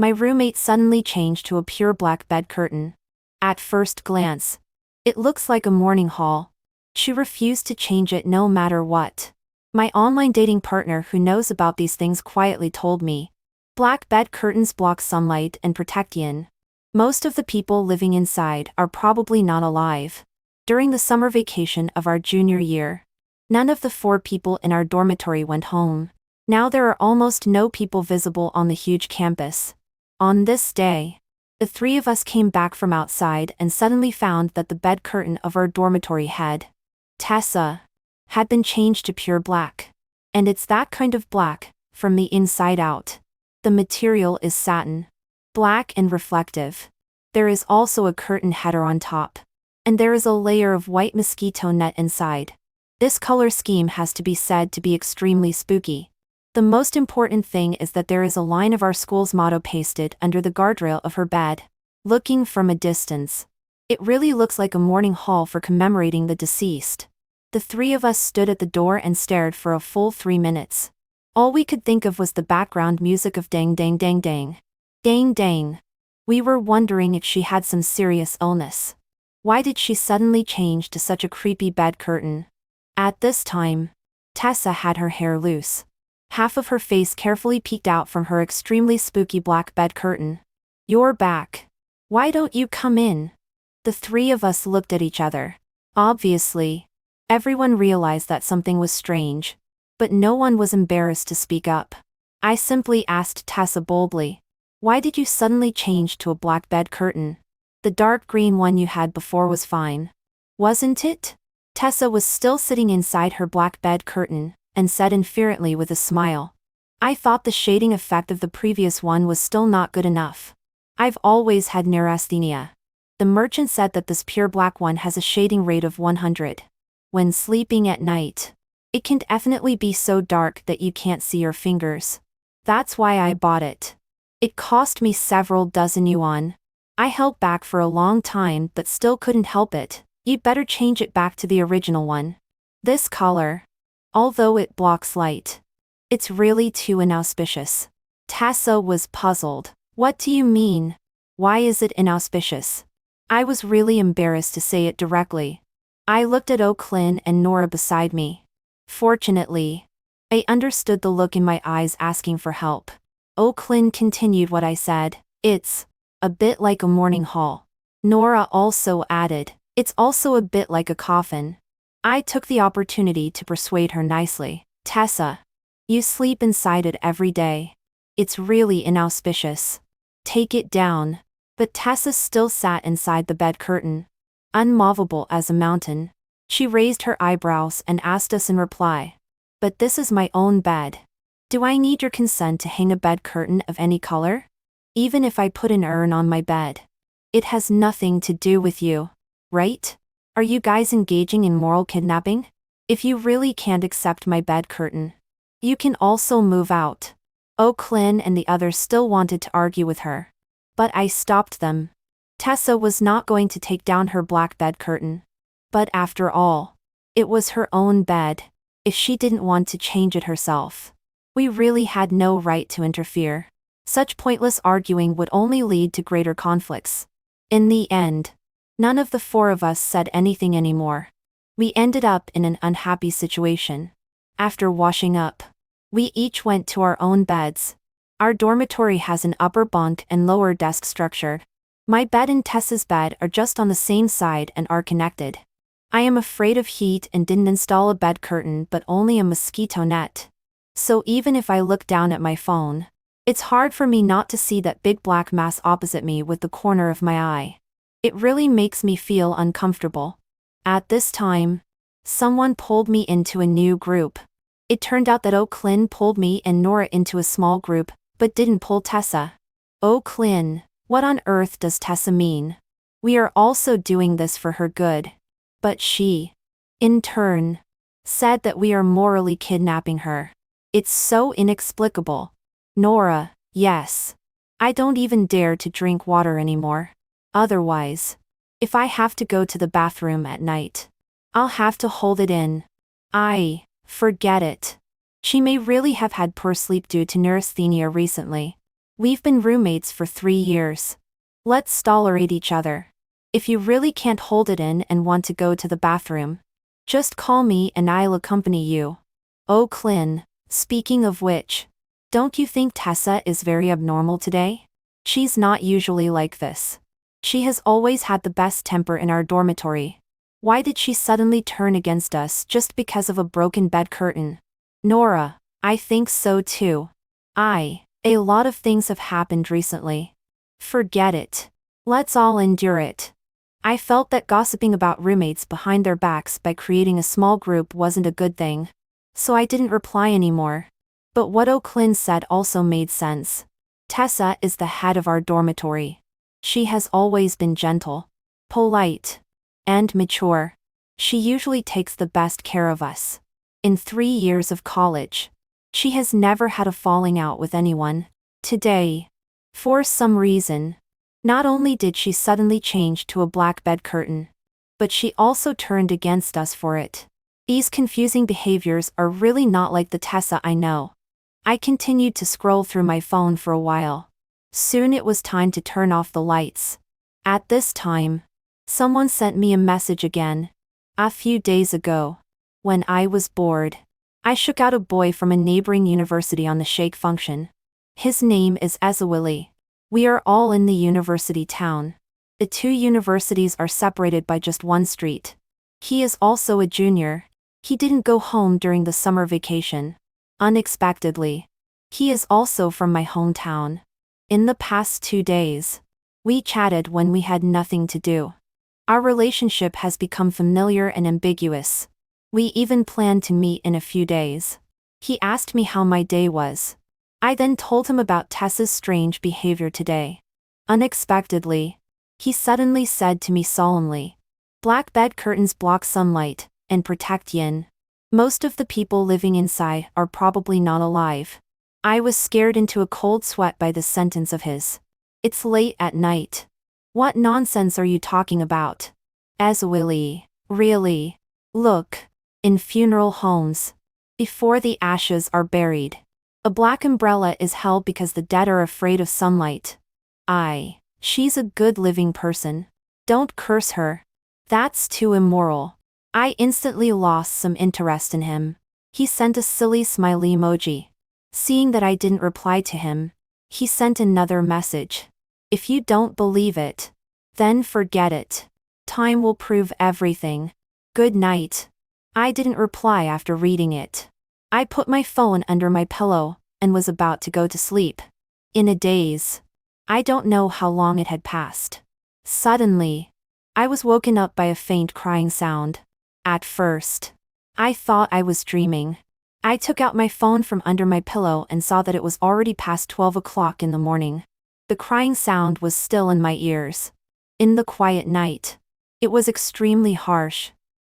My roommate suddenly changed to a pure black bed curtain. At first glance, it looks like a morning hall. She refused to change it no matter what. My online dating partner who knows about these things quietly told me, black bed curtains block sunlight and protect yin. Most of the people living inside are probably not alive. During the summer vacation of our junior year, none of the 4 people in our dormitory went home. Now there are almost no people visible on the huge campus. On this day, the 3 of us came back from outside and suddenly found that the bed curtain of our dormitory had been changed to pure black. And it's that kind of black, from the inside out. The material is satin, black and reflective. There is also a curtain header on top. And there is a layer of white mosquito net inside. This color scheme has to be said to be extremely spooky. The most important thing is that there is a line of our school's motto pasted under the guardrail of her bed. Looking from a distance, it really looks like a morning hall for commemorating the deceased. The 3 of us stood at the door and stared for a full 3 minutes. All we could think of was the background music of dang dang dang dang. Dang dang. We were wondering if she had some serious illness. Why did she suddenly change to such a creepy bed curtain? At this time, Tessa had her hair loose. Half of her face carefully peeked out from her extremely spooky black bed curtain. "You're back. Why don't you come in?" The 3 of us looked at each other. Obviously, everyone realized that something was strange, but no one was embarrassed to speak up. I simply asked Tessa boldly, "Why did you suddenly change to a black bed curtain? The dark green one you had before was fine, wasn't it?" Tessa was still sitting inside her black bed curtain, and said inferently with a smile, "I thought the shading effect of the previous one was still not good enough. I've always had neurasthenia. The merchant said that this pure black one has a shading rate of 100. When sleeping at night, it can definitely be so dark that you can't see your fingers. That's why I bought it. It cost me several dozen yuan. I held back for a long time but still couldn't help it. You'd better change it back to the original one. This color, although it blocks light, it's really too inauspicious." Tessa was puzzled. "What do you mean? Why is it inauspicious?" I was really embarrassed to say it directly. I looked at O'Clynn and Nora beside me. Fortunately, I understood the look in my eyes asking for help. O'Clynn continued what I said. "It's a bit like a morning hall." Nora also added, "It's also a bit like a coffin." I took the opportunity to persuade her nicely. "Tessa, you sleep inside it every day. It's really inauspicious. Take it down." But Tessa still sat inside the bed curtain, unmovable as a mountain. She raised her eyebrows and asked us in reply, "But this is my own bed. Do I need your consent to hang a bed curtain of any color? Even if I put an urn on my bed? It has nothing to do with you, right? Are you guys engaging in moral kidnapping? If you really can't accept my bed curtain, you can also move out." O'Clynn and the others still wanted to argue with her, but I stopped them. Tessa was not going to take down her black bed curtain. But after all, it was her own bed. If she didn't want to change it herself, we really had no right to interfere. Such pointless arguing would only lead to greater conflicts. In the end, none of the 4 of us said anything anymore. We ended up in an unhappy situation. After washing up, we each went to our own beds. Our dormitory has an upper bunk and lower desk structure. My bed and Tessa's bed are just on the same side and are connected. I am afraid of heat and didn't install a bed curtain but only a mosquito net. So even if I look down at my phone, it's hard for me not to see that big black mass opposite me with the corner of my eye. It really makes me feel uncomfortable. At this time, someone pulled me into a new group. It turned out that O'Clynn pulled me and Nora into a small group, but didn't pull Tessa. O'Clynn, what on earth does Tessa mean? We are also doing this for her good. But she, in turn, said that we are morally kidnapping her. It's so inexplicable. Nora, yes. I don't even dare to drink water anymore. Otherwise, if I have to go to the bathroom at night, I'll have to hold it in. Forget it. She may really have had poor sleep due to neurasthenia recently. We've been roommates for 3 years. Let's tolerate each other. If you really can't hold it in and want to go to the bathroom, just call me and I'll accompany you. Oh Clin, speaking of which, don't you think Tessa is very abnormal today? She's not usually like this. She has always had the best temper in our dormitory. Why did she suddenly turn against us just because of a broken bed curtain? Nora, I think so too. A lot of things have happened recently. Forget it. Let's all endure it. I felt that gossiping about roommates behind their backs by creating a small group wasn't a good thing. So I didn't reply anymore. But what O'Clynn said also made sense. Tessa is the head of our dormitory. She has always been gentle, polite, and mature. She usually takes the best care of us. In 3 years of college, she has never had a falling out with anyone. Today, for some reason, not only did she suddenly change to a black bed curtain, but she also turned against us for it. These confusing behaviors are really not like the Tessa I know. I continued to scroll through my phone for a while. Soon it was time to turn off the lights. At this time, someone sent me a message again. A few days ago, when I was bored, I shook out a boy from a neighboring university on the shake function. His name is Ezewili. We are all in the university town. The two universities are separated by just one street. He is also a junior. He didn't go home during the summer vacation. Unexpectedly. He is also from my hometown. In the past 2 days, we chatted when we had nothing to do. Our relationship has become familiar and ambiguous. We even planned to meet in a few days. He asked me how my day was. I then told him about Tessa's strange behavior today. Unexpectedly, he suddenly said to me solemnly, "Black bed curtains block sunlight and protect yin. Most of the people living inside are probably not alive." I was scared into a cold sweat by this sentence of his. It's late at night. What nonsense are you talking about? Ezewili, really? Look, in funeral homes, before the ashes are buried, a black umbrella is held because the dead are afraid of sunlight. She's a good living person. Don't curse her. That's too immoral. I instantly lost some interest in him. He sent a silly smiley emoji. Seeing that I didn't reply to him, he sent another message. If you don't believe it, then forget it. Time will prove everything. Good night. I didn't reply after reading it. I put my phone under my pillow and was about to go to sleep. In a daze. I don't know how long it had passed. Suddenly, I was woken up by a faint crying sound. At first, I thought I was dreaming. I took out my phone from under my pillow and saw that it was already past 12 o'clock in the morning. The crying sound was still in my ears. In the quiet night, it was extremely harsh.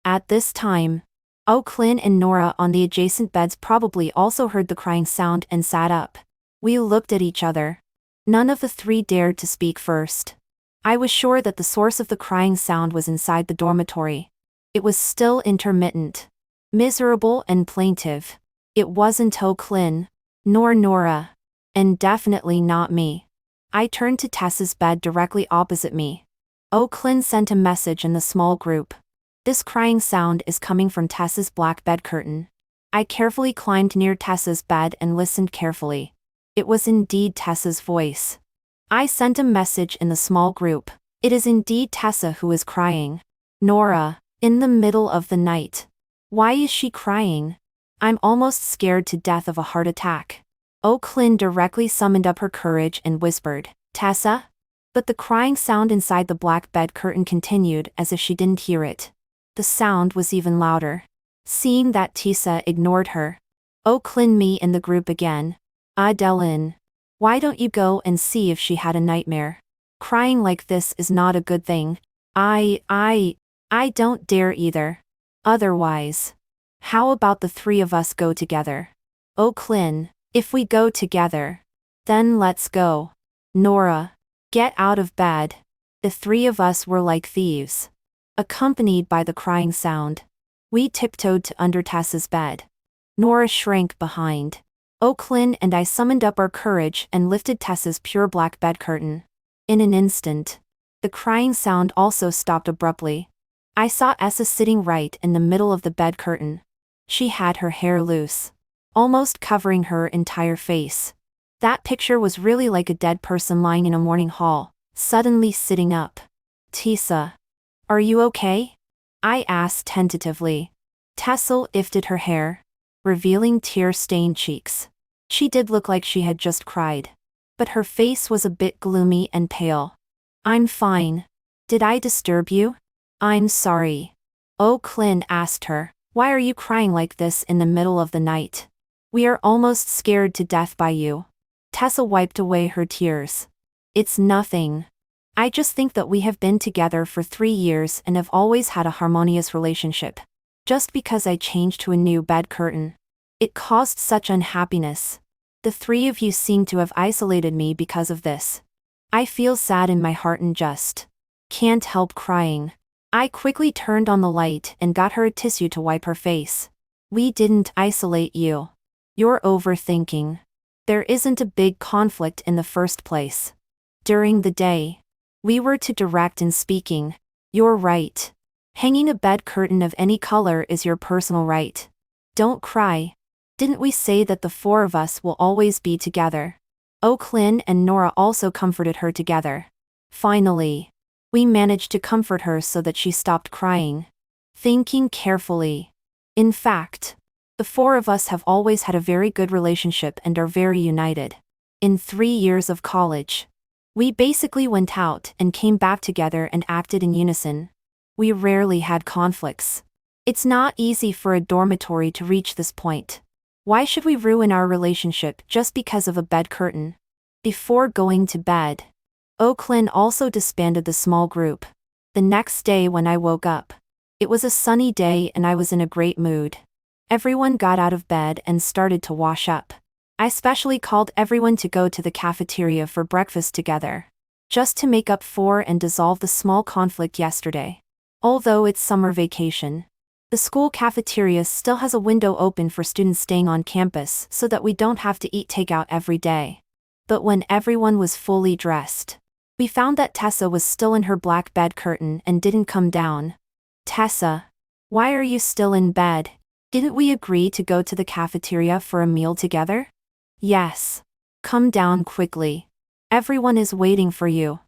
At this time, O'Clynn and Nora on the adjacent beds probably also heard the crying sound and sat up. We looked at each other. None of the three dared to speak first. I was sure that the source of the crying sound was inside the dormitory. It was still intermittent, miserable and plaintive. It wasn't O'Clynn, nor Nora, and definitely not me. I turned to Tessa's bed directly opposite me. O'Clynn sent a message in the small group. This crying sound is coming from Tessa's black bed curtain. I carefully climbed near Tessa's bed and listened carefully. It was indeed Tessa's voice. I sent a message in the small group. It is indeed Tessa who is crying. Nora, in the middle of the night. Why is she crying? I'm almost scared to death of a heart attack. O'Clynn directly summoned up her courage and whispered, "Tessa?" But the crying sound inside the black bed curtain continued as if she didn't hear it. The sound was even louder. Seeing that Tessa ignored her, O'Clynn me in the group again. "Adeline, why don't you go and see if she had a nightmare? Crying like this is not a good thing." I don't dare either. Otherwise, how about the three of us go together? O'Clynn, if we go together, then let's go. Nora, get out of bed. The three of us were like thieves. Accompanied by the crying sound, we tiptoed to under Tessa's bed. Nora shrank behind. Oaklyn and I summoned up our courage and lifted Tessa's pure black bed curtain. In an instant, the crying sound also stopped abruptly. I saw Essa sitting right in the middle of the bed curtain. She had her hair loose, almost covering her entire face. That picture was really like a dead person lying in a morning hall, suddenly sitting up. Tessa, are you okay? I asked tentatively. Tessa lifted her hair, revealing tear-stained cheeks. She did look like she had just cried, but her face was a bit gloomy and pale. I'm fine. Did I disturb you? I'm sorry. Oaklyn asked her, why are you crying like this in the middle of the night? We are almost scared to death by you. Tessa wiped away her tears. It's nothing. I just think that we have been together for 3 years and have always had a harmonious relationship. Just because I changed to a new bed curtain, it caused such unhappiness. The 3 of you seem to have isolated me because of this. I feel sad in my heart and just can't help crying. I quickly turned on the light and got her a tissue to wipe her face. We didn't isolate you. You're overthinking. There isn't a big conflict in the first place. During the day, we were too direct in speaking. You're right. Hanging a bed curtain of any color is your personal right. Don't cry. Didn't we say that the 4 of us will always be together? Oaklyn and Nora also comforted her together. Finally, we managed to comfort her so that she stopped crying. Thinking carefully. In fact, the 4 of us have always had a very good relationship and are very united. In 3 years of college, we basically went out and came back together and acted in unison. We rarely had conflicts. It's not easy for a dormitory to reach this point. Why should we ruin our relationship just because of a bed curtain? Before going to bed, Oaklyn also disbanded the small group. The next day when I woke up, it was a sunny day and I was in a great mood. Everyone got out of bed and started to wash up. I specially called everyone to go to the cafeteria for breakfast together, just to make up for and dissolve the small conflict yesterday. Although it's summer vacation, the school cafeteria still has a window open for students staying on campus so that we don't have to eat takeout every day. But when everyone was fully dressed, we found that Tessa was still in her black bed curtain and didn't come down. Tessa, why are you still in bed? Didn't we agree to go to the cafeteria for a meal together? Yes. Come down quickly. Everyone is waiting for you.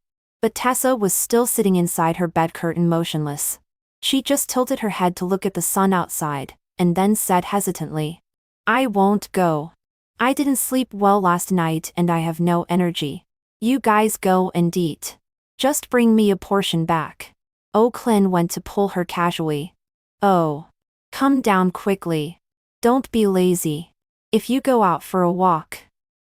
But Tessa was still sitting inside her bed curtain motionless. She just tilted her head to look at the sun outside, and then said hesitantly, I won't go. I didn't sleep well last night and I have no energy. You guys go and eat. Just bring me a portion back. Oaklyn went to pull her casually. Oh. Come down quickly. Don't be lazy. If you go out for a walk,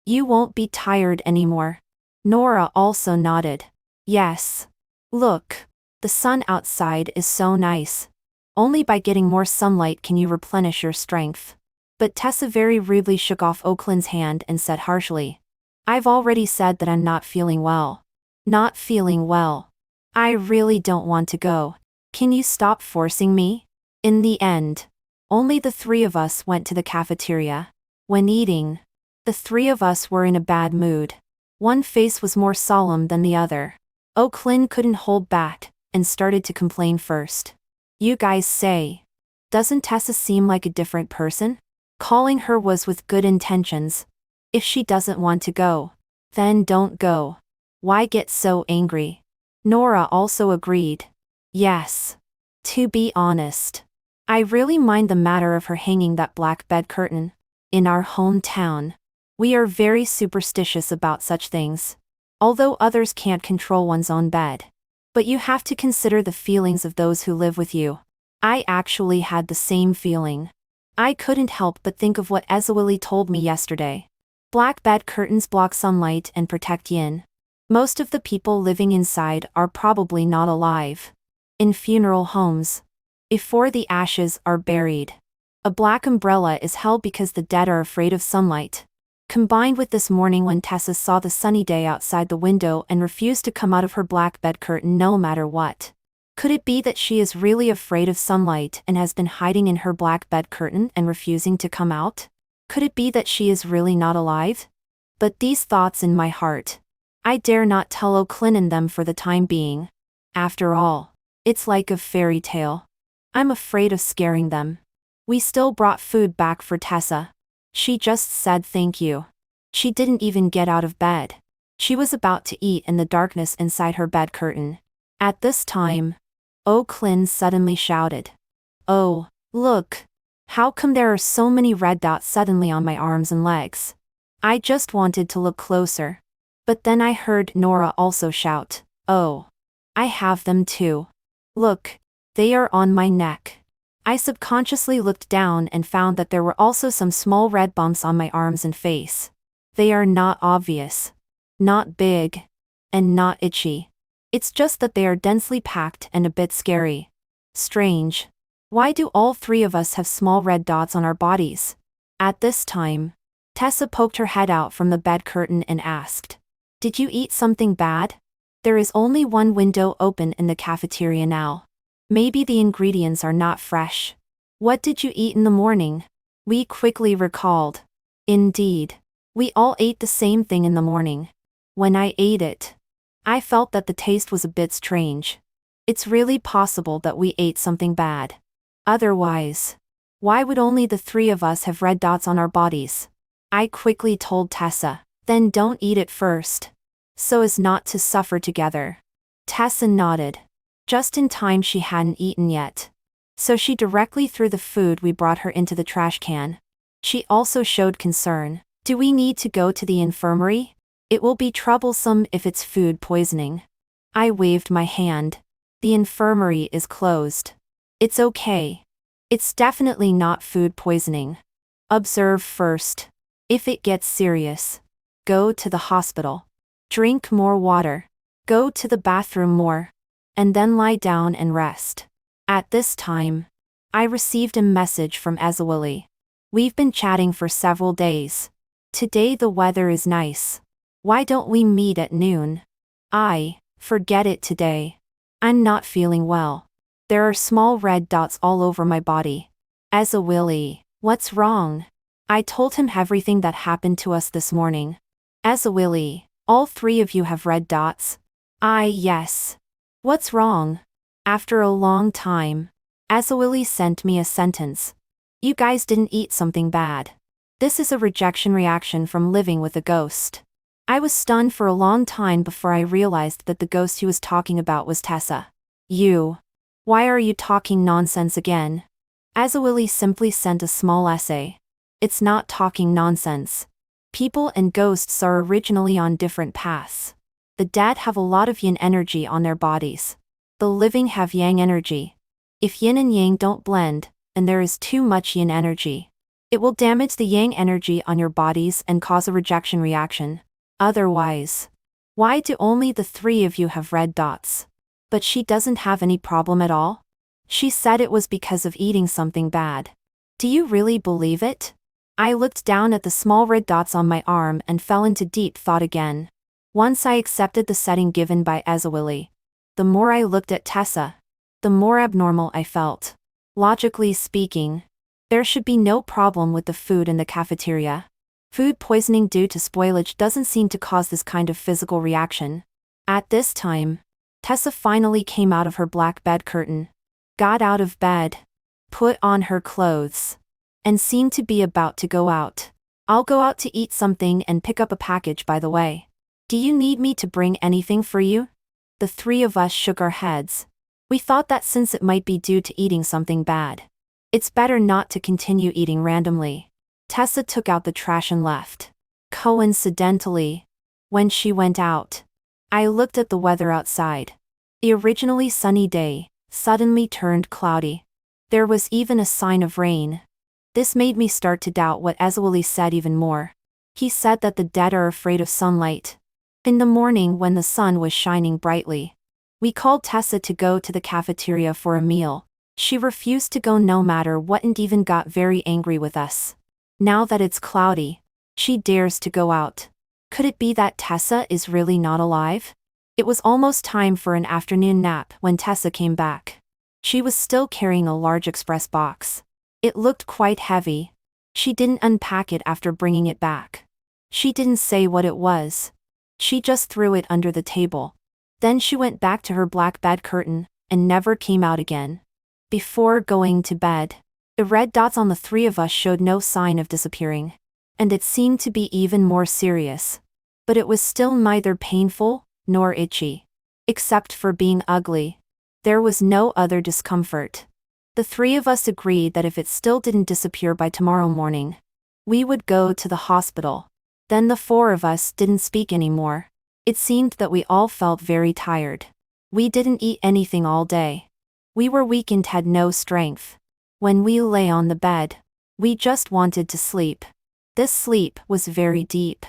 you won't be tired anymore. Nora also nodded. Yes. Look. The sun outside is so nice. Only by getting more sunlight can you replenish your strength. But Tessa very rudely shook off Oaklyn's hand and said harshly, I've already said that I'm not feeling well. Not feeling well. I really don't want to go. Can you stop forcing me? In the end, only the 3 of us went to the cafeteria. When eating, the 3 of us were in a bad mood. One face was more solemn than the other. Oaklyn couldn't hold back and started to complain first. You guys say, doesn't Tessa seem like a different person? Calling her was with good intentions. If she doesn't want to go, then don't go. Why get so angry? Nora also agreed. Yes. To be honest, I really mind the matter of her hanging that black bed curtain. In our hometown, we are very superstitious about such things. Although others can't control one's own bed. But you have to consider the feelings of those who live with you. I actually had the same feeling. I couldn't help but think of what Ezewili told me yesterday. Black bed curtains block sunlight and protect yin. Most of the people living inside are probably not alive. In funeral homes, before the ashes are buried, a black umbrella is held because the dead are afraid of sunlight. Combined with this morning when Tessa saw the sunny day outside the window and refused to come out of her black bed curtain no matter what. Could it be that she is really afraid of sunlight and has been hiding in her black bed curtain and refusing to come out? Could it be that she is really not alive? But these thoughts in my heart. I dare not tell O'Clinnan them for the time being. After all, it's like a fairy tale. I'm afraid of scaring them. We still brought food back for Tessa. She just said thank you. She didn't even get out of bed. She was about to eat in the darkness inside her bed curtain. At this time, O'Clynn suddenly shouted. "Oh, look! How come there are so many red dots suddenly on my arms and legs?" I just wanted to look closer. But then I heard Nora also shout, "Oh! I have them too. Look, they are on my neck." I subconsciously looked down and found that there were also some small red bumps on my arms and face. They are not obvious, not big, and not itchy. It's just that they are densely packed and a bit scary. Strange. Why do all three of us have small red dots on our bodies? At this time, Tessa poked her head out from the bed curtain and asked, "Did you eat something bad? There is only one window open in the cafeteria now. Maybe the ingredients are not fresh." "What did you eat in the morning?" We quickly recalled. Indeed, we all ate the same thing in the morning. When I ate it, I felt that the taste was a bit strange. It's really possible that we ate something bad. Otherwise, why would only the three of us have red dots on our bodies? I quickly told Tessa, "Then don't eat it first, so as not to suffer together." Tessa nodded. Just in time, she hadn't eaten yet. So she directly threw the food we brought her into the trash can. She also showed concern. "Do we need to go to the infirmary? It will be troublesome if it's food poisoning." I waved my hand. "The infirmary is closed. It's okay. It's definitely not food poisoning. Observe first. If it gets serious, go to the hospital. Drink more water. Go to the bathroom more. And then lie down and rest." At this time, I received a message from Ezewili. "We've been chatting for several days. Today the weather is nice. Why don't we meet at noon?" Forget it today. I'm not feeling well. There are small red dots all over my body." "Ezewili, what's wrong?" I told him everything that happened to us this morning. "Ezewili, all three of you have red dots?" Yes. "What's wrong?" After a long time, Ezewili sent me a sentence. "You guys didn't eat something bad. This is a rejection reaction from living with a ghost." I was stunned for a long time before I realized that the ghost he was talking about was Tessa. Why are you talking nonsense again?" Ezewili simply sent a small essay. "It's not talking nonsense. People and ghosts are originally on different paths. The dead have a lot of yin energy on their bodies. The living have yang energy. If yin and yang don't blend, and there is too much yin energy, it will damage the yang energy on your bodies and cause a rejection reaction. Otherwise, why do only the three of you have red dots? But she doesn't have any problem at all? She said it was because of eating something bad. Do you really believe it?" I looked down at the small red dots on my arm and fell into deep thought again. Once I accepted the setting given by Ezewili, the more I looked at Tessa, the more abnormal I felt. Logically speaking, there should be no problem with the food in the cafeteria. Food poisoning due to spoilage doesn't seem to cause this kind of physical reaction. At this time, Tessa finally came out of her black bed curtain, got out of bed, put on her clothes, and seemed to be about to go out. "I'll go out to eat something and pick up a package, by the way. Do you need me to bring anything for you?" The three of us shook our heads. We thought that since it might be due to eating something bad, it's better not to continue eating randomly. Tessa took out the trash and left. Coincidentally, when she went out, I looked at the weather outside. The originally sunny day suddenly turned cloudy. There was even a sign of rain. This made me start to doubt what Ezewili said even more. He said that the dead are afraid of sunlight. In the morning, when the sun was shining brightly, we called Tessa to go to the cafeteria for a meal. She refused to go no matter what and even got very angry with us. Now that it's cloudy, she dares to go out. Could it be that Tessa is really not alive? It was almost time for an afternoon nap when Tessa came back. She was still carrying a large express box. It looked quite heavy. She didn't unpack it after bringing it back. She didn't say what it was. She just threw it under the table. Then she went back to her black bed curtain, and never came out again. Before going to bed, the red dots on the three of us showed no sign of disappearing. And it seemed to be even more serious. But it was still neither painful, nor itchy. Except for being ugly. There was no other discomfort. The three of us agreed that if it still didn't disappear by tomorrow morning, we would go to the hospital. Then the four of us didn't speak anymore. It seemed that we all felt very tired. We didn't eat anything all day. We were weak and had no strength. When we lay on the bed, we just wanted to sleep. This sleep was very deep.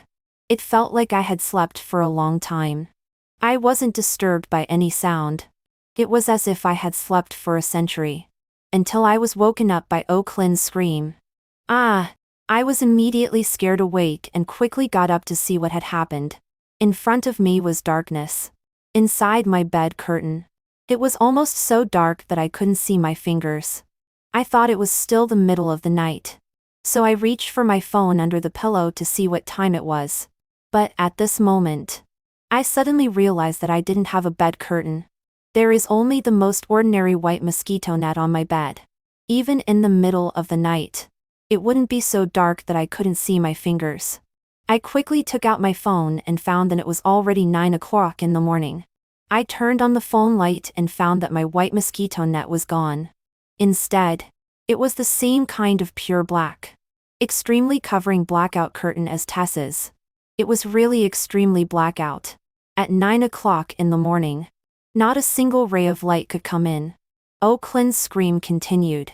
It felt like I had slept for a long time. I wasn't disturbed by any sound. It was as if I had slept for a century. Until I was woken up by Oakland's scream. Ah! I was immediately scared awake and quickly got up to see what had happened. In front of me was darkness. Inside my bed curtain. It was almost so dark that I couldn't see my fingers. I thought it was still the middle of the night. So I reached for my phone under the pillow to see what time it was. But at this moment, I suddenly realized that I didn't have a bed curtain. There is only the most ordinary white mosquito net on my bed. Even in the middle of the night, it wouldn't be so dark that I couldn't see my fingers. I quickly took out my phone and found that it was already 9 o'clock in the morning. I turned on the phone light and found that my white mosquito net was gone. Instead, it was the same kind of pure black. Extremely covering blackout curtain as Tess's. It was really extremely blackout. At 9 o'clock in the morning, not a single ray of light could come in. Oakland's scream continued.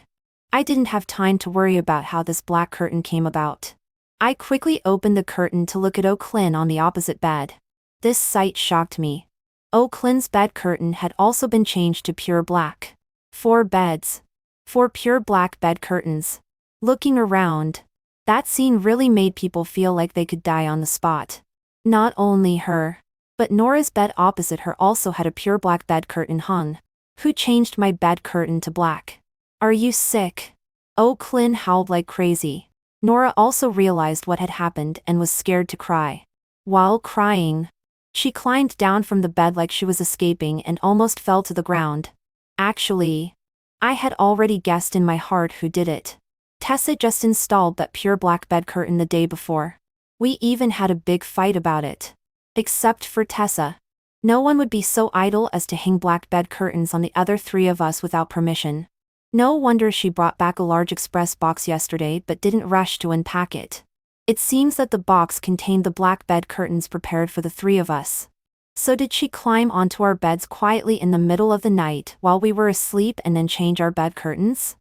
I didn't have time to worry about how this black curtain came about. I quickly opened the curtain to look at Oakland on the opposite bed. This sight shocked me. Oakland's bed curtain had also been changed to pure black. 4 beds. 4 pure black bed curtains. Looking around, that scene really made people feel like they could die on the spot. Not only her, but Nora's bed opposite her also had a pure black bed curtain hung. Who changed my bed curtain to black? Are you sick? Oakland howled like crazy. Nora also realized what had happened and was scared to cry. While crying, she climbed down from the bed like she was escaping and almost fell to the ground. Actually, I had already guessed in my heart who did it. Tessa just installed that pure black bed curtain the day before. We even had a big fight about it. Except for Tessa. No one would be so idle as to hang black bed curtains on the other 3 of us without permission. No wonder she brought back a large express box yesterday but didn't rush to unpack it. It seems that the box contained the black bed curtains prepared for the 3 of us. So did she climb onto our beds quietly in the middle of the night while we were asleep and then change our bed curtains?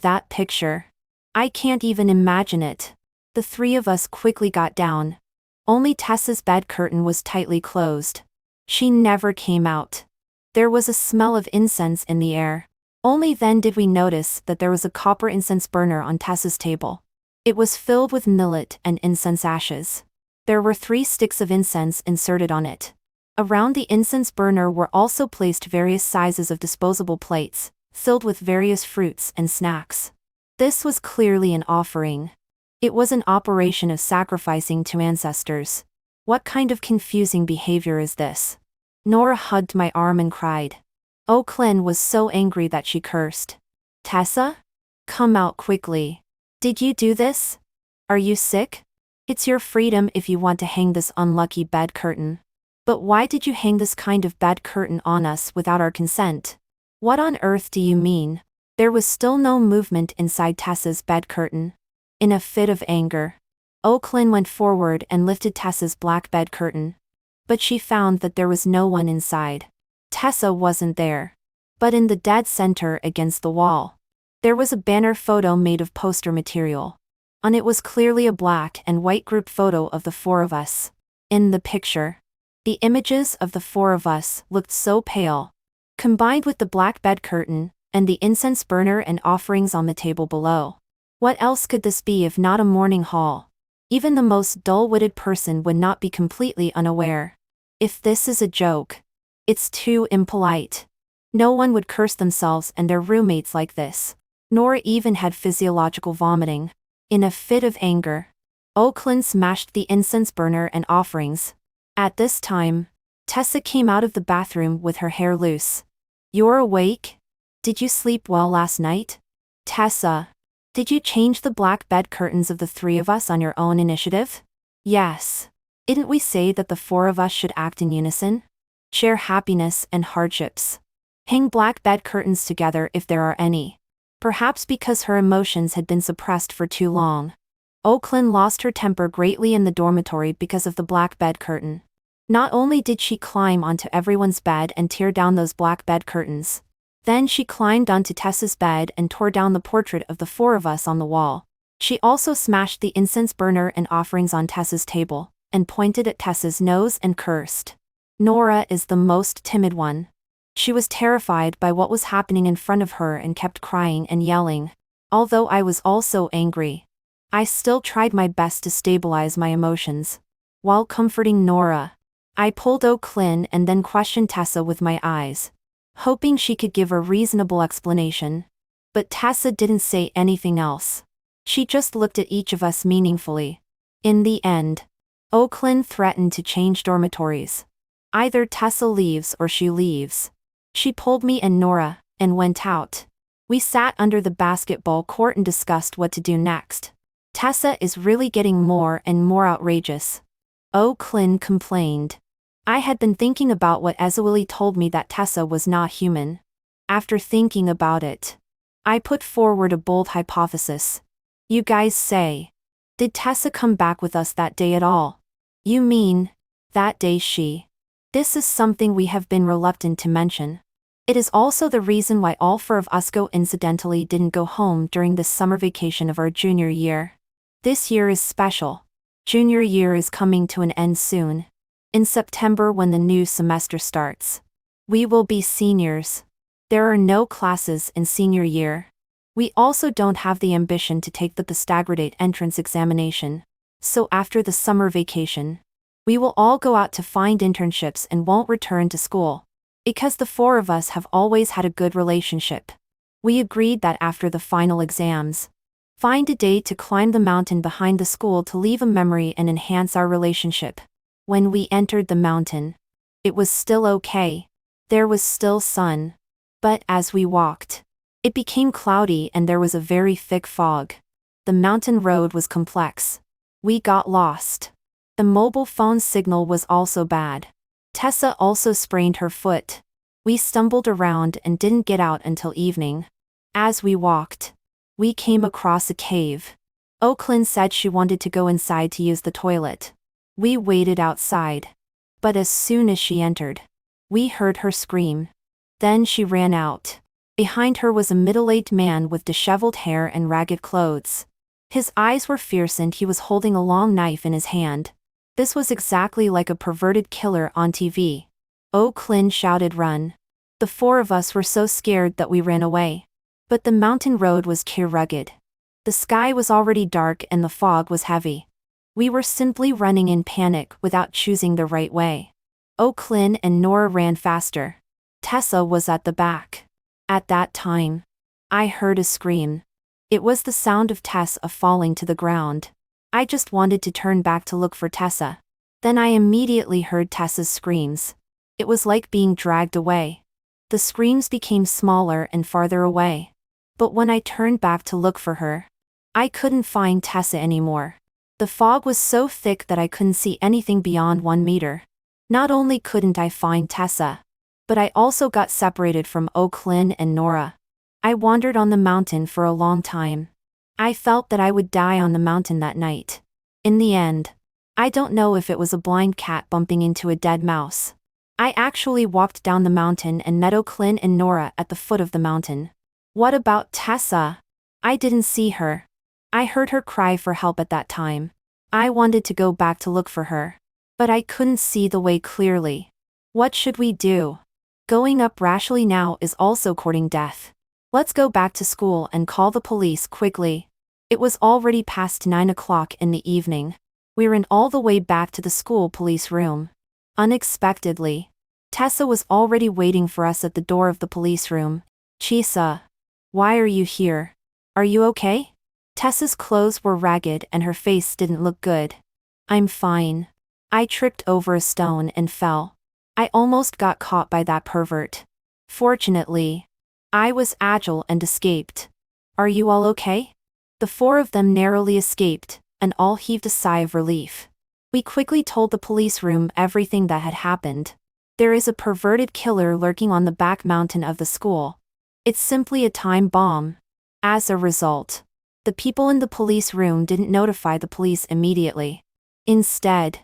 That picture. I can't even imagine it. The 3 of us quickly got down. Only Tessa's bed curtain was tightly closed. She never came out. There was a smell of incense in the air. Only then did we notice that there was a copper incense burner on Tessa's table. It was filled with millet and incense ashes. There were 3 sticks of incense inserted on it. Around the incense burner were also placed various sizes of disposable plates, filled with various fruits and snacks. This was clearly an offering. It was an operation of sacrificing to ancestors. What kind of confusing behavior is this? Nora hugged my arm and cried. Oakland was so angry that she cursed. Tessa? Come out quickly. Did you do this? Are you sick? It's your freedom if you want to hang this unlucky bed curtain. But why did you hang this kind of bed curtain on us without our consent? What on earth do you mean? There was still no movement inside Tessa's bed curtain. In a fit of anger, Oakland went forward and lifted Tessa's black bed curtain. But she found that there was no one inside. Tessa wasn't there. But in the dead center against the wall, there was a banner photo made of poster material. On it was clearly a black and white group photo of the 4 of us. In the picture, the images of the 4 of us looked so pale. Combined with the black bed curtain, and the incense burner and offerings on the table below. What else could this be if not a mourning hall? Even the most dull-witted person would not be completely unaware. If this is a joke, it's too impolite. No one would curse themselves and their roommates like this. Nora even had physiological vomiting. In a fit of anger, Oakland smashed the incense burner and offerings. At this time, Tessa came out of the bathroom with her hair loose. "You're awake? Did you sleep well last night? Tessa, did you change the black bed curtains of the three of us on your own initiative?" "Yes. Didn't we say that the four of us should act in unison? Share happiness and hardships. Hang black bed curtains together if there are any." Perhaps because her emotions had been suppressed for too long, Oakland lost her temper greatly in the dormitory because of the black bed curtain. Not only did she climb onto everyone's bed and tear down those black bed curtains, then she climbed onto Tessa's bed and tore down the portrait of the four of us on the wall. She also smashed the incense burner and offerings on Tessa's table, and pointed at Tessa's nose and cursed. Nora is the most timid one. She was terrified by what was happening in front of her and kept crying and yelling. Although I was also angry, I still tried my best to stabilize my emotions. While comforting Nora, I pulled Oakland and then questioned Tessa with my eyes, hoping she could give a reasonable explanation. But Tessa didn't say anything else. She just looked at each of us meaningfully. In the end, Oakland threatened to change dormitories. Either Tessa leaves or she leaves. She pulled me and Nora, and went out. We sat under the basketball court and discussed what to do next. "Tessa is really getting more and more outrageous," Oakland complained. I had been thinking about what Ezewili told me, that Tessa was not human. After thinking about it, I put forward a bold hypothesis. "You guys say, did Tessa come back with us that day at all?" "You mean, that day she..." This is something we have been reluctant to mention. It is also the reason why all four of us coincidentally didn't go home during the summer vacation of our junior year. This year is special. Junior year is coming to an end soon. In September, when the new semester starts, we will be seniors. There are no classes in senior year. We also don't have the ambition to take the postgraduate entrance examination. So after the summer vacation, we will all go out to find internships and won't return to school. Because the four of us have always had a good relationship, we agreed that after the final exams, find a day to climb the mountain behind the school to leave a memory and enhance our relationship. When we entered the mountain, it was still okay. There was still sun. But as we walked, it became cloudy and there was a very thick fog. The mountain road was complex. We got lost. The mobile phone signal was also bad. Tessa also sprained her foot. We stumbled around and didn't get out until evening. As we walked, we came across a cave. Oakland said she wanted to go inside to use the toilet. We waited outside. But as soon as she entered, we heard her scream. Then she ran out. Behind her was a middle-aged man with disheveled hair and ragged clothes. His eyes were fierce and he was holding a long knife in his hand. This was exactly like a perverted killer on TV. Oakland shouted, "Run!" The four of us were so scared that we ran away. But the mountain road was rugged. The sky was already dark and the fog was heavy. We were simply running in panic without choosing the right way. Oakland and Nora ran faster. Tessa was at the back. At that time, I heard a scream. It was the sound of Tessa falling to the ground. I just wanted to turn back to look for Tessa. Then I immediately heard Tessa's screams. It was like being dragged away. The screams became smaller and farther away. But when I turned back to look for her, I couldn't find Tessa anymore. The fog was so thick that I couldn't see anything beyond 1 meter. Not only couldn't I find Tessa, but I also got separated from Oakland and Nora. I wandered on the mountain for a long time. I felt that I would die on the mountain that night. In the end, I don't know if it was a blind cat bumping into a dead mouse. I actually walked down the mountain and met Oakland and Nora at the foot of the mountain. What about Tessa? I didn't see her. I heard her cry for help at that time. I wanted to go back to look for her, but I couldn't see the way clearly. What should we do? Going up rashly now is also courting death. Let's go back to school and call the police quickly. It was already past 9 o'clock in the evening. We ran all the way back to the school police room. Unexpectedly, Tessa was already waiting for us at the door of the police room. "Chisa, why are you here? Are you okay?" Tessa's clothes were ragged and her face didn't look good. I'm fine. I tripped over a stone and fell. I almost got caught by that pervert. Fortunately, I was agile and escaped. Are you all okay? The four of them narrowly escaped, and all heaved a sigh of relief. We quickly told the police room everything that had happened. There is a perverted killer lurking on the back mountain of the school. It's simply a time bomb. As a result, the people in the police room didn't notify the police immediately. Instead,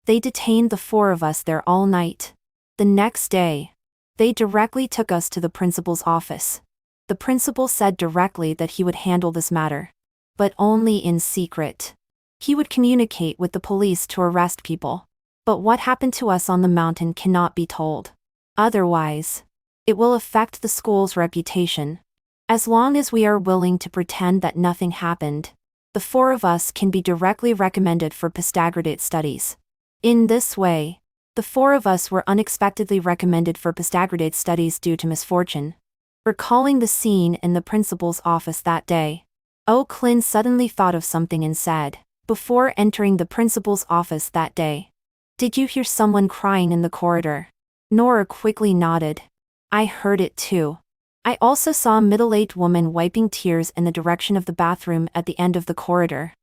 they detained the four of us there all night. The next day, they directly took us to the principal's office. The principal said directly that he would handle this matter, but only in secret. He would communicate with the police to arrest people. But what happened to us on the mountain cannot be told. Otherwise, it will affect the school's reputation. As long as we are willing to pretend that nothing happened, the four of us can be directly recommended for postgraduate studies. In this way, the four of us were unexpectedly recommended for postgraduate studies due to misfortune. Recalling the scene in the principal's office that day, O'Clynn suddenly thought of something and said, before entering the principal's office that day, "Did you hear someone crying in the corridor?" Nora quickly nodded. I heard it too. I also saw a middle-aged woman wiping tears in the direction of the bathroom at the end of the corridor.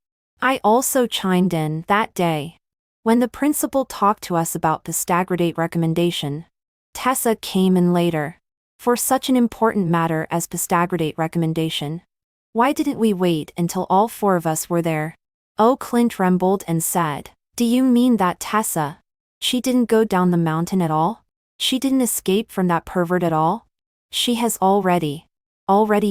I also chimed in that day. When the principal talked to us about the postgraduate recommendation, Tessa came in later. For such an important matter as postgraduate recommendation, why didn't we wait until all four of us were there? O'Clynn trembled and said, "Do you mean that Tessa? She didn't go down the mountain at all? She didn't escape from that pervert at all? She has already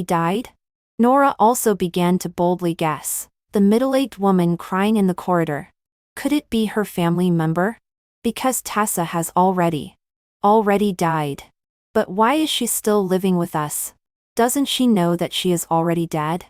died?" Nora also began to boldly guess. The middle-aged woman crying in the corridor. Could it be her family member? Because Tessa has already died. But why is she still living with us? Doesn't she know that she is already dead?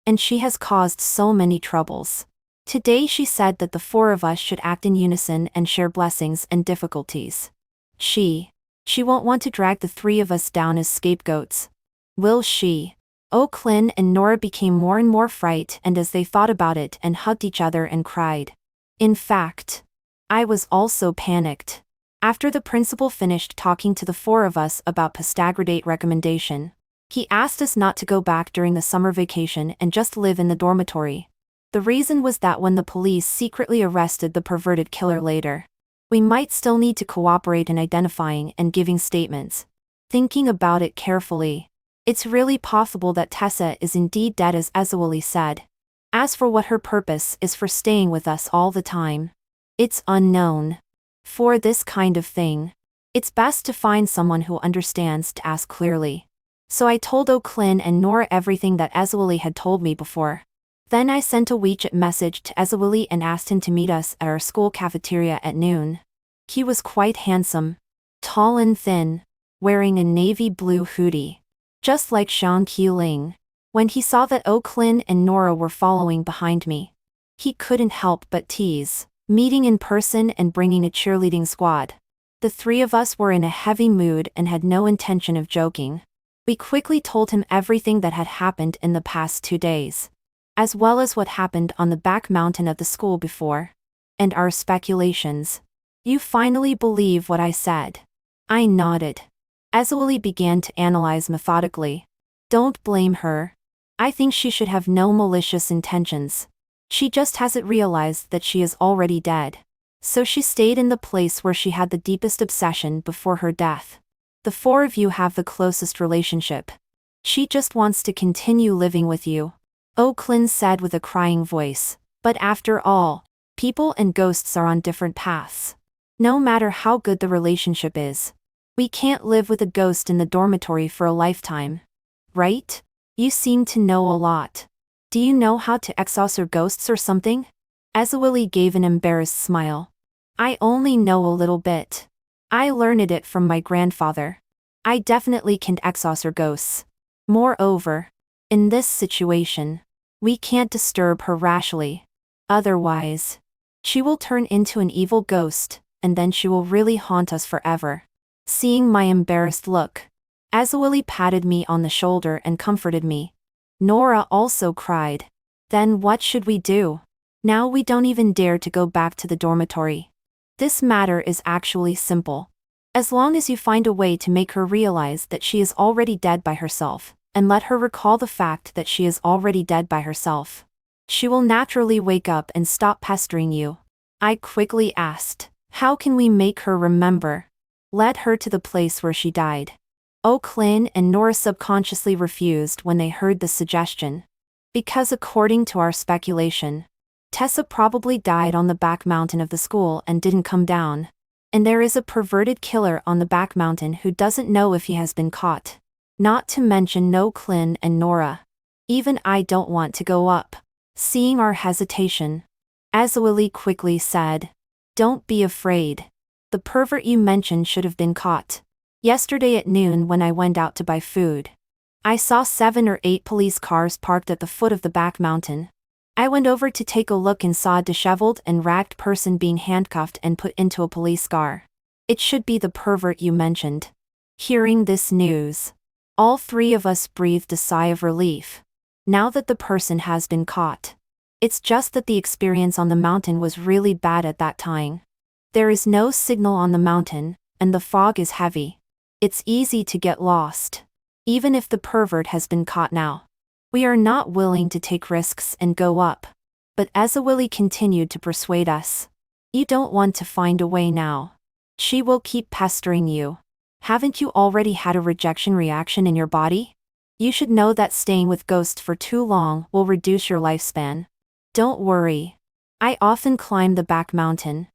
And she has caused so many troubles. Today she said that the four of us should act in unison and share blessings and difficulties. She won't want to drag the three of us down as scapegoats. Will she? O'Clynn and Nora became more and more frightened as they thought about it and hugged each other and cried. In fact, I was also panicked. After the principal finished talking to the four of us about postgraduate recommendation, he asked us not to go back during the summer vacation and just live in the dormitory. The reason was that when the police secretly arrested the perverted killer later, we might still need to cooperate in identifying and giving statements. Thinking about it carefully, it's really possible that Tessa is indeed dead, as Ezewili said. As for what her purpose is for staying with us all the time, it's unknown. For this kind of thing, it's best to find someone who understands to ask clearly. So I told O'Clynn and Nora everything that Ezewili had told me before. Then I sent a WeChat message to Ezewili and asked him to meet us at our school cafeteria at noon. He was quite handsome, tall and thin, wearing a navy blue hoodie, just like Shang Qiling. When he saw that O'Clynn and Nora were following behind me, he couldn't help but tease, meeting in person and bringing a cheerleading squad. The three of us were in a heavy mood and had no intention of joking. We quickly told him everything that had happened in the past 2 days, as well as what happened on the back mountain of the school before, and our speculations. You finally believe what I said? I nodded. Ezewili began to analyze methodically. Don't blame her. I think she should have no malicious intentions. She just hasn't realized that she is already dead. So she stayed in the place where she had the deepest obsession before her death. The four of you have the closest relationship. She just wants to continue living with you, O'Clynn said with a crying voice. But after all, people and ghosts are on different paths. No matter how good the relationship is, we can't live with a ghost in the dormitory for a lifetime. Right? You seem to know a lot. Do you know how to exorcise ghosts or something? Ezewili gave an embarrassed smile. I only know a little bit. I learned it from my grandfather. I definitely can't exorcise ghosts. Moreover, in this situation, we can't disturb her rashly. Otherwise, she will turn into an evil ghost, and then she will really haunt us forever. Seeing my embarrassed look, Ezewili patted me on the shoulder and comforted me. Nora also cried. Then what should we do? Now we don't even dare to go back to the dormitory. This matter is actually simple. As long as you find a way to make her realize that she is already dead by herself, and let her recall the fact that she is already dead by herself, she will naturally wake up and stop pestering you. I quickly asked, how can we make her remember? Led her to the place where she died. O'Clynn and Nora subconsciously refused when they heard the suggestion. Because according to our speculation, Tessa probably died on the back mountain of the school and didn't come down. And there is a perverted killer on the back mountain who doesn't know if he has been caught. Not to mention O'Clynn and Nora. Even I don't want to go up. Seeing our hesitation, Azawili quickly said, don't be afraid. The pervert you mentioned should have been caught. Yesterday at noon when I went out to buy food, I saw 7 or 8 police cars parked at the foot of the back mountain. I went over to take a look and saw a disheveled and ragged person being handcuffed and put into a police car. It should be the pervert you mentioned. Hearing this news, all 3 of us breathed a sigh of relief. Now that the person has been caught. It's just that the experience on the mountain was really bad at that time. There is no signal on the mountain, and the fog is heavy. It's easy to get lost. Even if the pervert has been caught now. We are not willing to take risks and go up. But Azawili continued to persuade us. You don't want to find a way now. She will keep pestering you. Haven't you already had a rejection reaction in your body? You should know that staying with ghosts for too long will reduce your lifespan. Don't worry. I often climb the back mountain.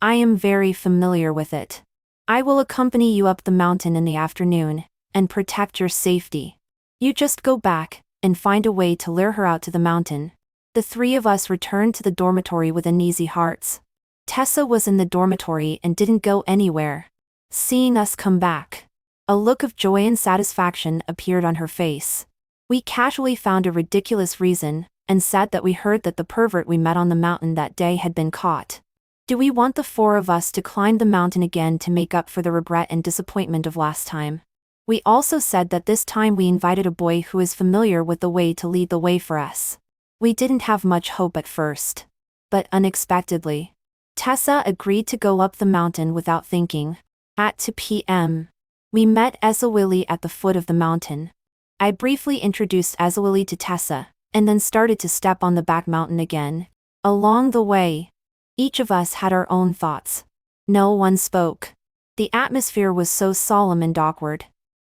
I am very familiar with it. I will accompany you up the mountain in the afternoon, and protect your safety. You just go back, and find a way to lure her out to the mountain. The 3 of us returned to the dormitory with uneasy hearts. Tessa was in the dormitory and didn't go anywhere. Seeing us come back, a look of joy and satisfaction appeared on her face. We casually found a ridiculous reason, and said that we heard that the pervert we met on the mountain that day had been caught. Do we want the 4 of us to climb the mountain again to make up for the regret and disappointment of last time? We also said that this time we invited a boy who is familiar with the way to lead the way for us. We didn't have much hope at first. But unexpectedly, Tessa agreed to go up the mountain without thinking. At 2 p.m., we met Azawili at the foot of the mountain. I briefly introduced Azawili to Tessa, and then started to step on the back mountain again. Along the way, each of us had our own thoughts. No one spoke. The atmosphere was so solemn and awkward.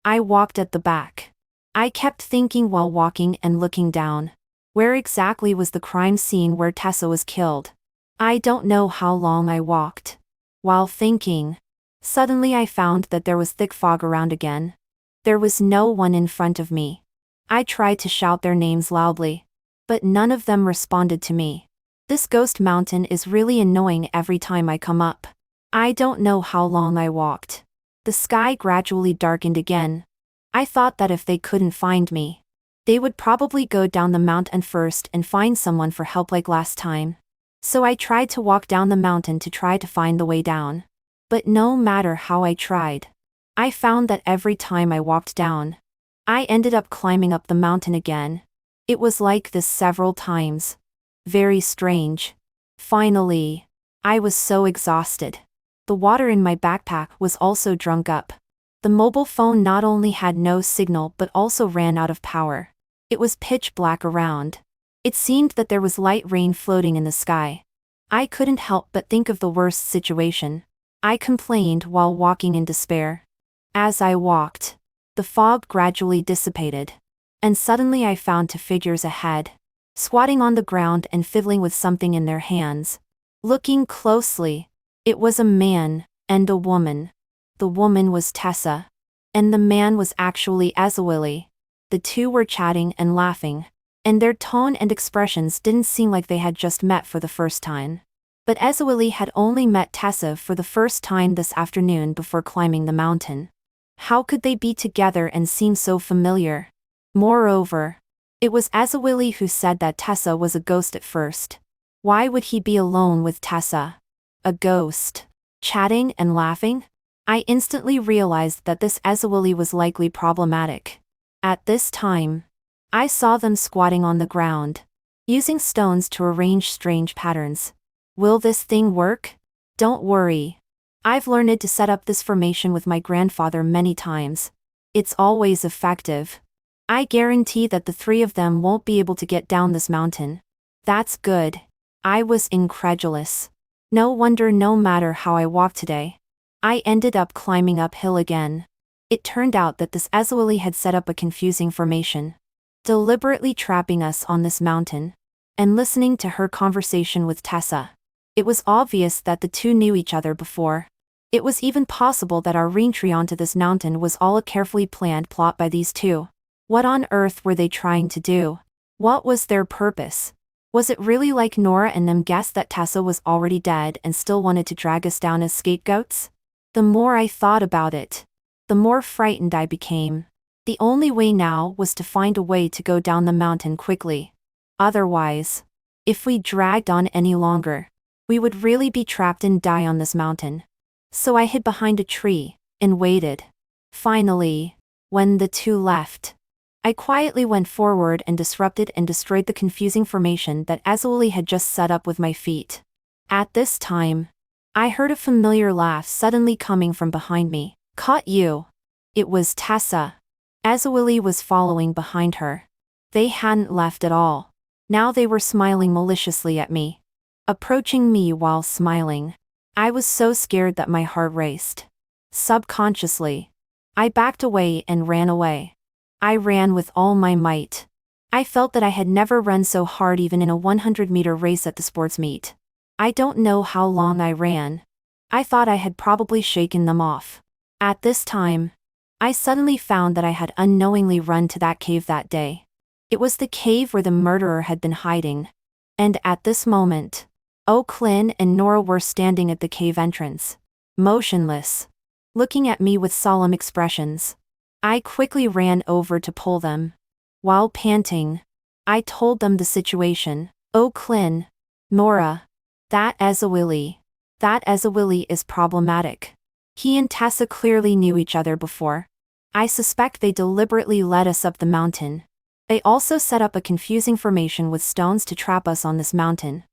I walked at the back. I kept thinking while walking and looking down. Where exactly was the crime scene where Tessa was killed? I don't know how long I walked. While thinking, suddenly I found that there was thick fog around again. There was no one in front of me. I tried to shout their names loudly, but none of them responded to me. This ghost mountain is really annoying every time I come up. I don't know how long I walked. The sky gradually darkened again. I thought that if they couldn't find me, they would probably go down the mountain first and find someone for help like last time. So I tried to walk down the mountain to try to find the way down. But no matter how I tried, I found that every time I walked down, I ended up climbing up the mountain again. It was like this several times. Very strange. Finally, I was so exhausted. The water in my backpack was also drunk up. The mobile phone not only had no signal but also ran out of power. It was pitch black around. It seemed that there was light rain floating in the sky. I couldn't help but think of the worst situation. I complained while walking in despair. As I walked, the fog gradually dissipated. And suddenly I found 2 figures ahead, squatting on the ground and fiddling with something in their hands. Looking closely, it was a man and a woman. The woman was Tessa, and the man was actually Azawili. The 2 were chatting and laughing, and their tone and expressions didn't seem like they had just met for the first time. But Azawili had only met Tessa for the first time this afternoon before climbing the mountain. How could they be together and seem so familiar? Moreover, it was Azawili who said that Tessa was a ghost at first. Why would he be alone with Tessa? A ghost, chatting and laughing? I instantly realized that this Azawili was likely problematic. At this time, I saw them squatting on the ground. using stones to arrange strange patterns. Will this thing work? Don't worry. I've learned to set up this formation with my grandfather many times. It's always effective. I guarantee that the three of them won't be able to get down this mountain. That's good. I was incredulous. No wonder no matter how I walked today, I ended up climbing uphill again. It turned out that this Ezoili had set up a confusing formation, deliberately trapping us on this mountain. And listening to her conversation with Tessa, it was obvious that the two knew each other before. It was even possible that our reentry onto this mountain was all a carefully planned plot by these two. What on earth were they trying to do? What was their purpose? Was it really like Nora and them guessed that Tessa was already dead and still wanted to drag us down as scapegoats? The more I thought about it, the more frightened I became. The only way now was to find a way to go down the mountain quickly. Otherwise, if we dragged on any longer, we would really be trapped and die on this mountain. So I hid behind a tree and waited. Finally, when the two left, I quietly went forward and disrupted and destroyed the confusing formation that Ezoili had just set up with my feet. At this time, I heard a familiar laugh suddenly coming from behind me. Caught you. It was Tessa. Ezoili was following behind her. They hadn't left at all. Now they were smiling maliciously at me, approaching me while smiling. I was so scared that my heart raced. Subconsciously, I backed away and ran away. I ran with all my might. I felt that I had never run so hard even in a 100-meter race at the sports meet. I don't know how long I ran. I thought I had probably shaken them off. At this time, I suddenly found that I had unknowingly run to that cave that day. It was the cave where the murderer had been hiding. And at this moment, O'Clynn and Nora were standing at the cave entrance, motionless, looking at me with solemn expressions. I quickly ran over to pull them. While panting, I told them the situation. O'Clynn, Nora, that Ezoili is problematic. He and Tessa clearly knew each other before. I suspect they deliberately led us up the mountain. They also set up a confusing formation with stones to trap us on this mountain.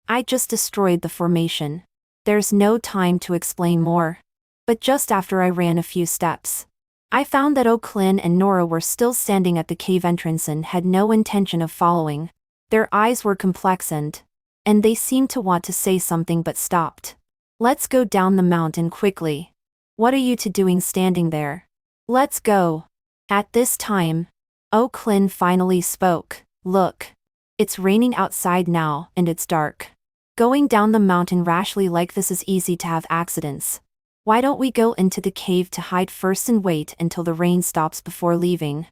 I just destroyed the formation. There's no time to explain more. But just after I ran a few steps, I found that O'Clynn and Nora were still standing at the cave entrance and had no intention of following. Their eyes were complexioned, and they seemed to want to say something but stopped. Let's go down the mountain quickly. What are you two doing standing there? Let's go. At this time, O'Clynn finally spoke. Look. It's raining outside now and it's dark. Going down the mountain rashly like this is easy to have accidents. Why don't we go into the cave to hide first and wait until the rain stops before leaving?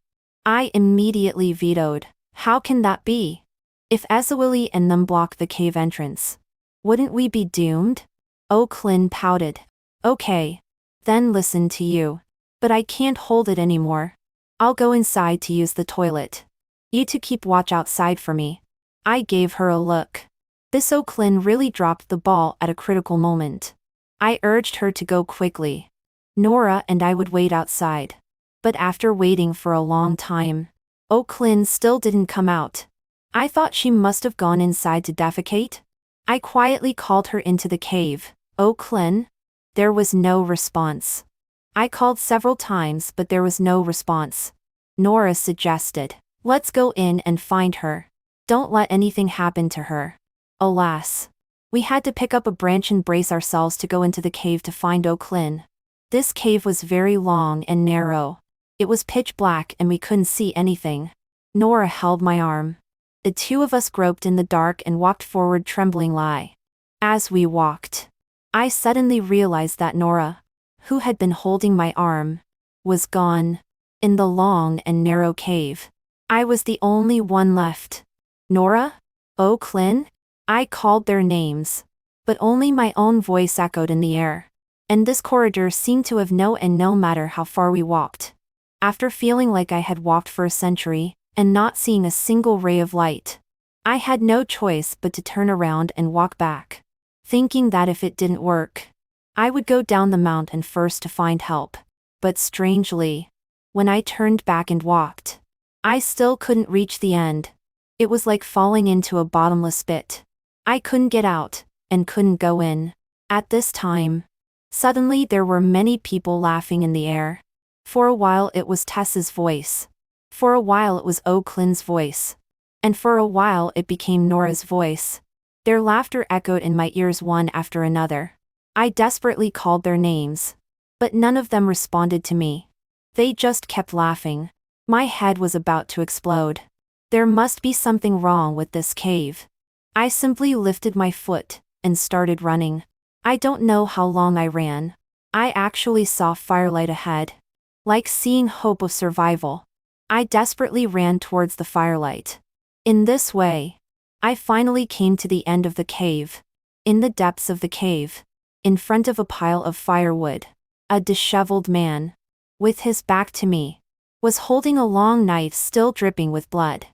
I immediately vetoed. How can that be? If Ezoili and them block the cave entrance, wouldn't we be doomed? O'Clynn pouted. Okay. Then listen to you. But I can't hold it anymore. I'll go inside to use the toilet. You two keep watch outside for me. I gave her a look. This O'Clynn really dropped the ball at a critical moment. I urged her to go quickly. Nora and I would wait outside. But after waiting for a long time, O'Clynn still didn't come out. I thought she must have gone inside to defecate. I quietly called her into the cave. O'Clynn? There was no response. I called several times but there was no response. Nora suggested, let's go in and find her. Don't let anything happen to her. Alas, we had to pick up a branch and brace ourselves to go into the cave to find O'Clynn. This cave was very long and narrow. It was pitch black and we couldn't see anything. Nora held my arm. The two of us groped in the dark and walked forward trembling. As we walked, I suddenly realized that Nora, who had been holding my arm, was gone. In the long and narrow cave, I was the only one left. Nora? O'Clynn? I called their names, but only my own voice echoed in the air. And this corridor seemed to have no end no matter how far we walked. After feeling like I had walked for a century, and not seeing a single ray of light, I had no choice but to turn around and walk back, thinking that if it didn't work, I would go down the mountain first to find help. But strangely, when I turned back and walked, I still couldn't reach the end. It was like falling into a bottomless pit. I couldn't get out, and couldn't go in. At this time, suddenly there were many people laughing in the air. For a while it was Tessa's voice. For a while it was O'Clynn's voice. And for a while it became Nora's voice. Their laughter echoed in my ears one after another. I desperately called their names. But none of them responded to me. They just kept laughing. My head was about to explode. There must be something wrong with this cave. I simply lifted my foot and started running. I don't know how long I ran. I actually saw firelight ahead. Like seeing hope of survival. I desperately ran towards the firelight. In this way, I finally came to the end of the cave. In the depths of the cave, in front of a pile of firewood, a disheveled man, with his back to me, was holding a long knife still dripping with blood.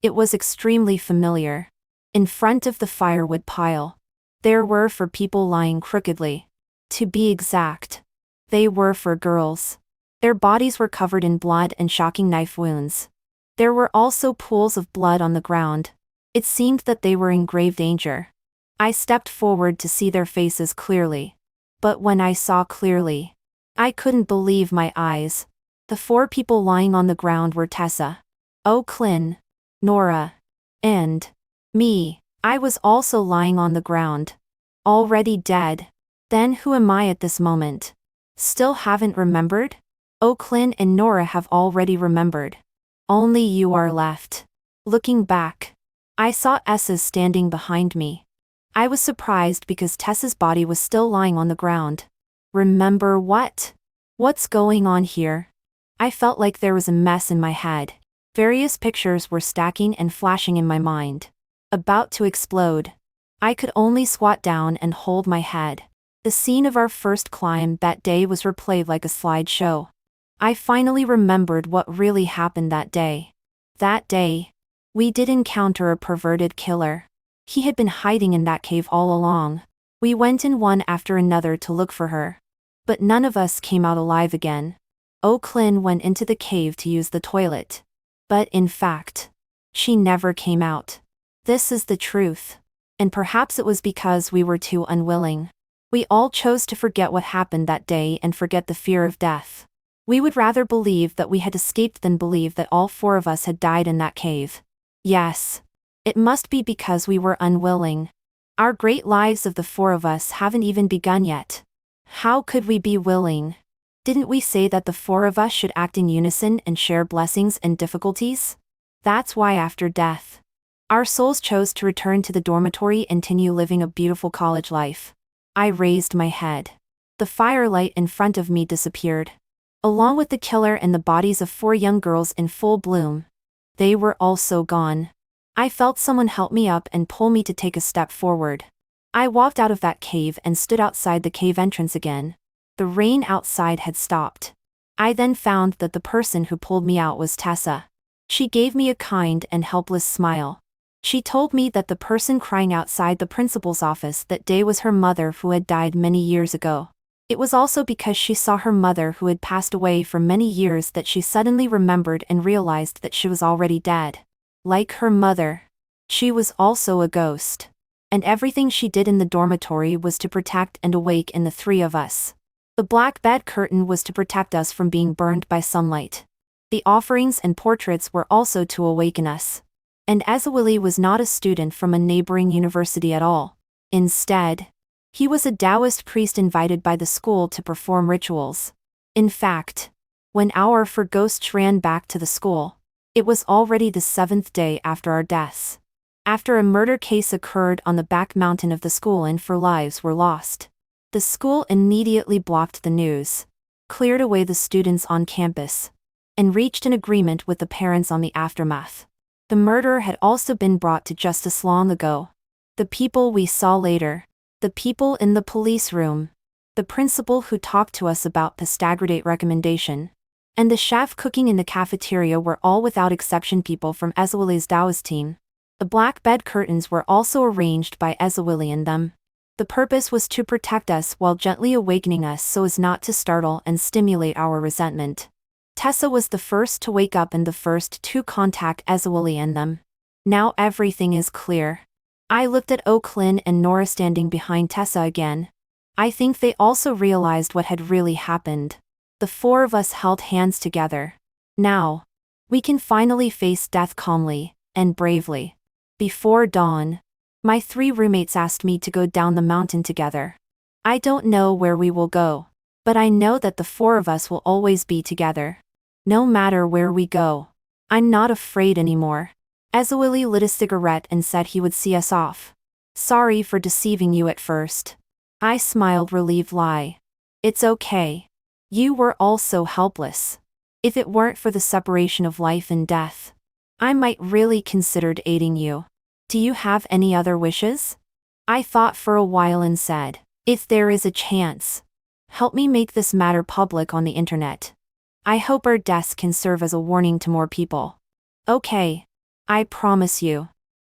It was extremely familiar. In front of the firewood pile, there were 4 people lying crookedly. To be exact, they were 4 girls. Their bodies were covered in blood and shocking knife wounds. There were also pools of blood on the ground. It seemed that they were in grave danger. I stepped forward to see their faces clearly. But when I saw clearly, I couldn't believe my eyes. The 4 people lying on the ground were Tessa, O'Clynn, Nora, and me. I was also lying on the ground. Already dead. Then who am I at this moment? Still haven't remembered? O'Clynn and Nora have already remembered. Only you are left. Looking back, I saw Essa standing behind me. I was surprised because Tessa's body was still lying on the ground. Remember what? What's going on here? I felt like there was a mess in my head. Various pictures were stacking and flashing in my mind. About to explode. I could only squat down and hold my head. The scene of our first climb that day was replayed like a slideshow. I finally remembered what really happened that day. That day, we did encounter a perverted killer. He had been hiding in that cave all along. We went in one after another to look for her. But none of us came out alive again. O'Clynn went into the cave to use the toilet. But in fact, she never came out. This is the truth. And perhaps it was because we were too unwilling. We all chose to forget what happened that day and forget the fear of death. We would rather believe that we had escaped than believe that all 4 of us had died in that cave. Yes. It must be because we were unwilling. Our great lives of the 4 of us haven't even begun yet. How could we be willing? Didn't we say that the 4 of us should act in unison and share blessings and difficulties? That's why after death, our souls chose to return to the dormitory and continue living a beautiful college life. I raised my head. The firelight in front of me disappeared. Along with the killer and the bodies of 4 young girls in full bloom. They were also gone. I felt someone help me up and pull me to take a step forward. I walked out of that cave and stood outside the cave entrance again. The rain outside had stopped. I then found that the person who pulled me out was Tessa. She gave me a kind and helpless smile. She told me that the person crying outside the principal's office that day was her mother who had died many years ago. It was also because she saw her mother who had passed away for many years that she suddenly remembered and realized that she was already dead. Like her mother, she was also a ghost. And everything she did in the dormitory was to protect and awaken the 3 of us. The black bed curtain was to protect us from being burned by sunlight. The offerings and portraits were also to awaken us. And Ezewili was not a student from a neighboring university at all. Instead, he was a Taoist priest invited by the school to perform rituals. In fact, when our 4 ghosts ran back to the school, it was already the 7th day after our deaths. After a murder case occurred on the back mountain of the school and 4 lives were lost. The school immediately blocked the news, cleared away the students on campus, and reached an agreement with the parents on the aftermath. The murderer had also been brought to justice long ago. The people we saw later, the people in the police room, the principal who talked to us about the staggerate recommendation, and the chef cooking in the cafeteria were all without exception people from Ezewili's Taoist team. The black bed curtains were also arranged by Ezewili and them. The purpose was to protect us while gently awakening us so as not to startle and stimulate our resentment. Tessa was the first to wake up and the first to contact Ezewili and them. Now everything is clear. I looked at Oaklyn and Nora standing behind Tessa again. I think they also realized what had really happened. The four of us held hands together. Now, we can finally face death calmly and bravely. Before dawn, my 3 roommates asked me to go down the mountain together. I don't know where we will go, but I know that the 4 of us will always be together. No matter where we go. I'm not afraid anymore. Ezewili lit a cigarette and said he would see us off. Sorry for deceiving you at first. I smiled, relieved. Lie. It's okay. You were all so helpless. If it weren't for the separation of life and death, I might really considered aiding you. Do you have any other wishes? I thought for a while and said, if there is a chance, help me make this matter public on the internet. I hope our deaths can serve as a warning to more people. Okay. I promise you.